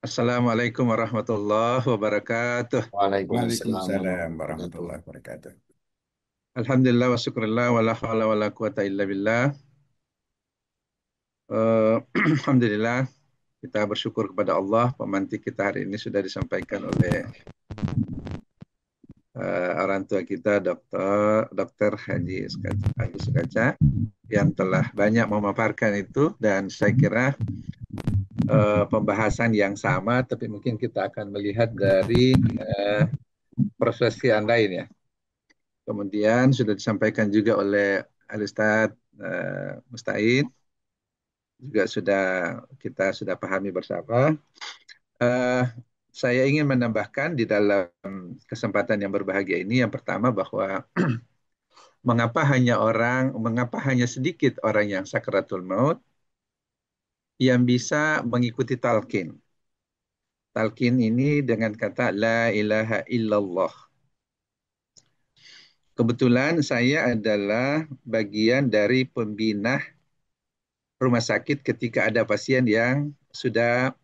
Assalamualaikum warahmatullahi wabarakatuh. Waalaikumsalam Waalaikumsalam warahmatullahi wabarakatuh. warahmatullahi wabarakatuh. Alhamdulillah wa syukurillah wa la hawla wa la quwata illa billah. Alhamdulillah kita bersyukur kepada Allah pemantik kita hari ini sudah disampaikan oleh orang tua kita Dr. Haji Agus Sukaca yang telah banyak memaparkan itu, dan saya kira pembahasan yang sama tapi mungkin kita akan melihat dari perspektif lain ya. Kemudian sudah disampaikan juga oleh Al-Ustadz Mustain, juga kita sudah pahami bersama. Eh, saya ingin menambahkan di dalam kesempatan yang berbahagia ini, yang pertama bahwa mengapa hanya sedikit orang yang sakaratul maut yang bisa mengikuti talqin. Talqin ini dengan kata la ilaha illallah. Kebetulan saya adalah bagian dari pembina rumah sakit ketika ada pasien yang sudah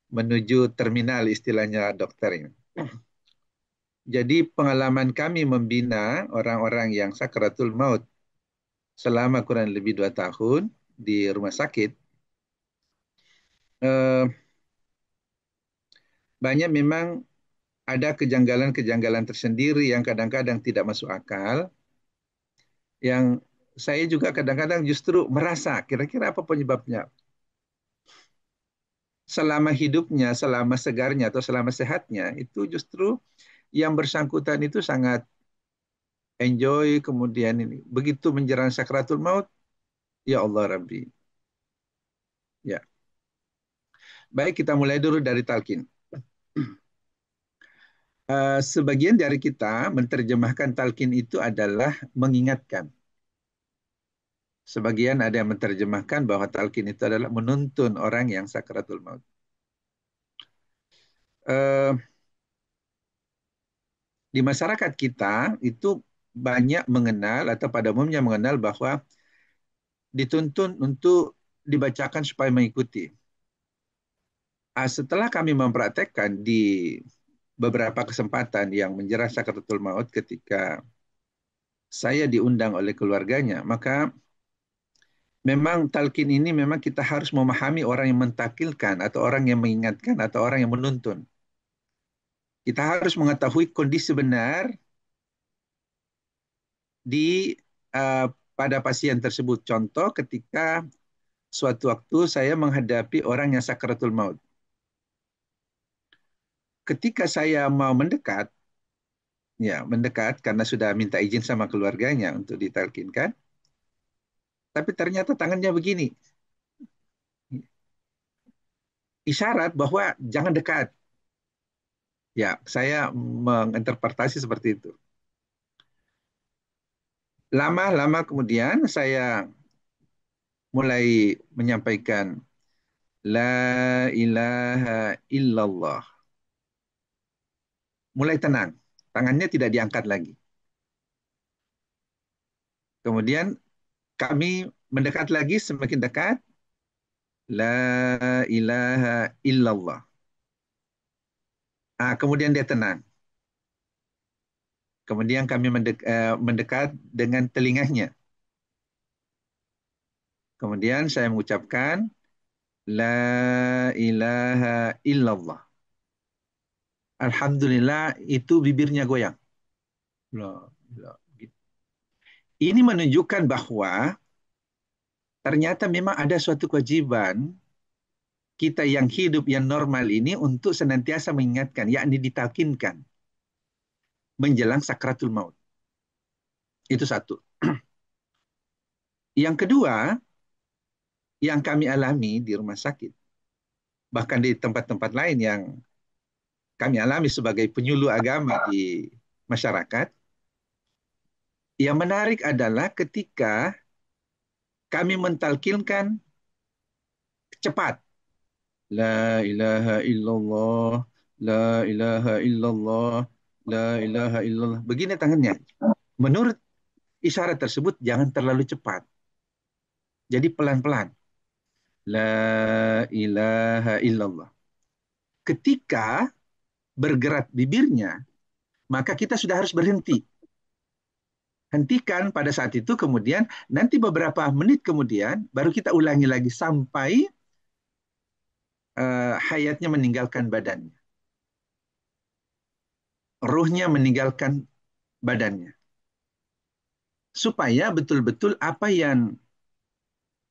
menuju terminal, istilahnya dokter ini. Jadi pengalaman kami membina orang-orang yang sakaratul maut selama kurang lebih 2 tahun di rumah sakit, eh, banyak memang ada kejanggalan-kejanggalan tersendiri yang kadang-kadang tidak masuk akal, yang saya juga kadang-kadang justru merasa kira-kira apa penyebabnya. Selama hidupnya, selama segarnya atau selama sehatnya, itu justru yang bersangkutan itu sangat enjoy, kemudian ini begitu menjelang sakratul maut, ya Allah Rabbi. Ya, baik, kita mulai dulu dari talqin. Sebagian dari kita menerjemahkan talqin itu adalah mengingatkan. Sebagian ada yang menerjemahkan bahwa talqin itu adalah menuntun orang yang sakratul maut. Eh, di masyarakat kita itu banyak mengenal atau pada umumnya mengenal bahwa dituntun untuk dibacakan supaya mengikuti. Setelah kami mempraktekkan di beberapa kesempatan yang menjelang sakratul maut ketika saya diundang oleh keluarganya, maka memang talqin ini memang kita harus memahami orang yang mentakilkan atau orang yang mengingatkan atau orang yang menuntun. Kita harus mengetahui kondisi benar di uh, pada pasien tersebut. Contoh ketika suatu waktu saya menghadapi orang yang sakratul maut. Ketika saya mau mendekat, ya mendekat karena sudah minta izin sama keluarganya untuk ditalkinkan, tapi ternyata tangannya begini, isyarat bahwa jangan dekat. Ya, saya menginterpretasi seperti itu. Lama-lama kemudian saya mulai menyampaikan La ilaha illallah. Mulai tenang. Tangannya tidak diangkat lagi. Kemudian kami mendekat lagi, semakin dekat. La ilaha illallah. Kemudian dia tenang. Kemudian kami mendekat dengan telinganya. Kemudian saya mengucapkan La ilaha illallah. Alhamdulillah, itu bibirnya goyang. Loh, loh, gitu. Ini menunjukkan bahwa ternyata memang ada suatu kewajiban kita yang hidup yang normal ini untuk senantiasa mengingatkan, yakni ditalkinkan menjelang sakratul maut. Itu satu. Yang kedua, yang kami alami di rumah sakit, bahkan di tempat-tempat lain yang kami alami sebagai penyuluh agama di masyarakat, yang menarik adalah ketika kami mentalkinkan cepat. La ilaha illallah, la ilaha illallah, la ilaha illallah. Begini tangannya. Menurut isyarat tersebut jangan terlalu cepat. Jadi pelan-pelan. La ilaha illallah. ketika bergerak bibirnya, maka kita sudah harus berhenti. Hentikan pada saat itu, kemudian nanti beberapa menit kemudian baru kita ulangi lagi sampai hayatnya meninggalkan badannya. Ruhnya meninggalkan badannya. Supaya betul-betul apa yang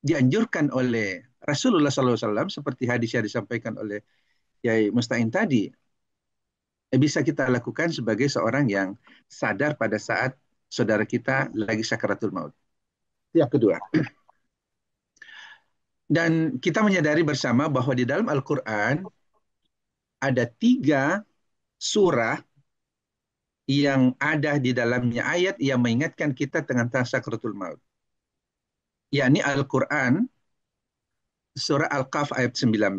dianjurkan oleh Rasulullah SAW seperti hadis yang disampaikan oleh Yai Musta'in tadi, bisa kita lakukan sebagai seorang yang sadar pada saat saudara kita lagi sakaratul maut. Yang kedua. Dan kita menyadari bersama bahwa di dalam Al-Quran ada 3 surah yang ada di dalamnya ayat yang mengingatkan kita tentang sakaratul maut. Yakni Al-Quran, surah Al-Qaf ayat 19,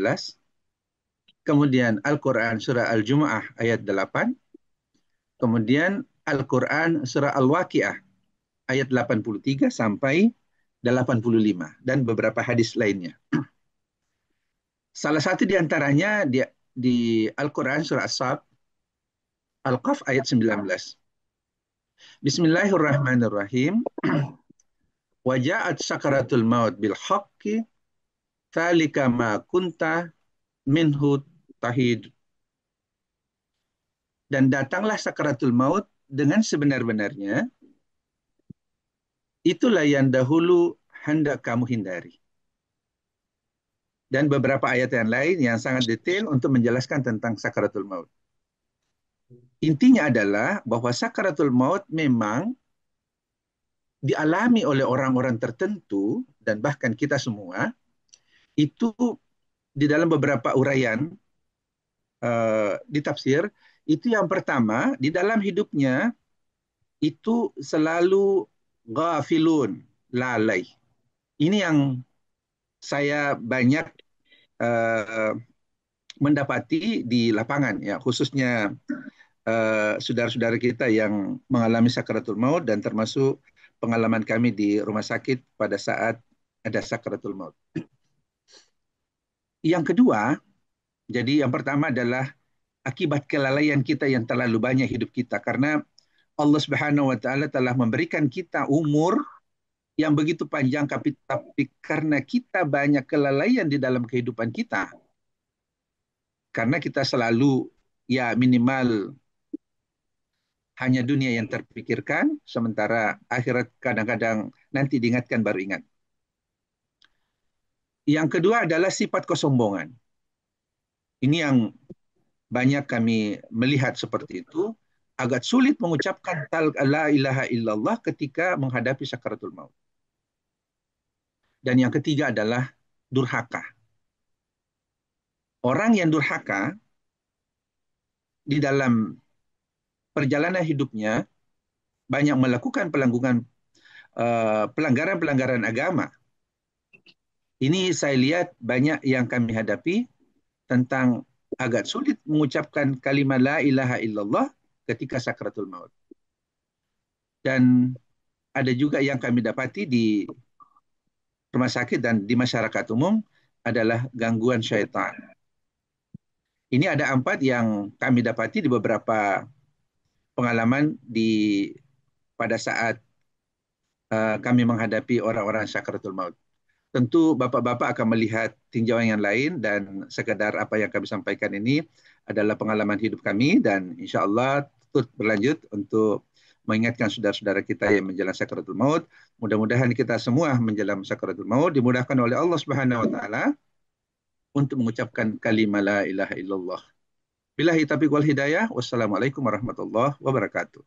kemudian Al-Quran surah Al-Jumu'ah ayat 8, kemudian Al-Quran surah Al-Waqi'ah ayat 83 sampai 85, dan beberapa hadis lainnya. Salah satu di antaranya di Al-Quran surah As-Sab, Al-Qaf ayat 19. Bismillahirrahmanirrahim. Waja'at sakaratul maut bil haqqi thalika ma kunta minhu tahid. Dan datanglah sakaratul maut dengan sebenar-benarnya, itulah yang dahulu hendak kamu hindari. Dan beberapa ayat yang lain yang sangat detail untuk menjelaskan tentang sakaratul maut. Intinya adalah bahwa sakaratul maut memang dialami oleh orang-orang tertentu dan bahkan kita semua. Itu di dalam beberapa uraian di tafsir, itu yang pertama, di dalam hidupnya itu selalu ghafilun, lalai. Ini yang saya banyak mendapati di lapangan, ya, khususnya saudara-saudara kita yang mengalami sakaratul maut, dan termasuk pengalaman kami di rumah sakit pada saat ada sakaratul maut. Yang kedua, jadi yang pertama adalah akibat kelalaian kita yang terlalu banyak hidup kita, karena Allah Subhanahu wa taala telah memberikan kita umur yang begitu panjang, tapi karena kita banyak kelalaian di dalam kehidupan kita, karena kita selalu, ya, minimal hanya dunia yang terpikirkan, sementara akhirat kadang-kadang nanti diingatkan baru ingat. Yang kedua adalah sifat kesombongan. Ini yang banyak kami melihat seperti itu, agak sulit mengucapkan la ilaha illallah ketika menghadapi sakaratul maut. Dan yang ketiga adalah durhaka. Orang yang durhaka di dalam perjalanan hidupnya banyak melakukan pelanggaran-pelanggaran agama. Ini saya lihat banyak yang kami hadapi tentang agak sulit mengucapkan kalimat la ilaha illallah ketika sakaratul maut. Dan ada juga yang kami dapati di rumah sakit dan di masyarakat umum adalah gangguan syaitan. Ini ada 4 yang kami dapati di beberapa pengalaman pada saat kami menghadapi orang-orang sakaratul maut. Tentu Bapak-Bapak akan melihat tinjauan yang lain, dan sekedar apa yang kami sampaikan ini adalah pengalaman hidup kami, dan insya Allah terus berlanjut untuk mengingatkan saudara-saudara kita yang menjelang sakaratul maut. Mudah-mudahan kita semua menjelang sakaratul maut dimudahkan oleh Allah Subhanahu wa taala untuk mengucapkan kalimat la ilaha illallah. Billahi taufiq wal hidayah. Wassalamualaikum warahmatullahi wabarakatuh.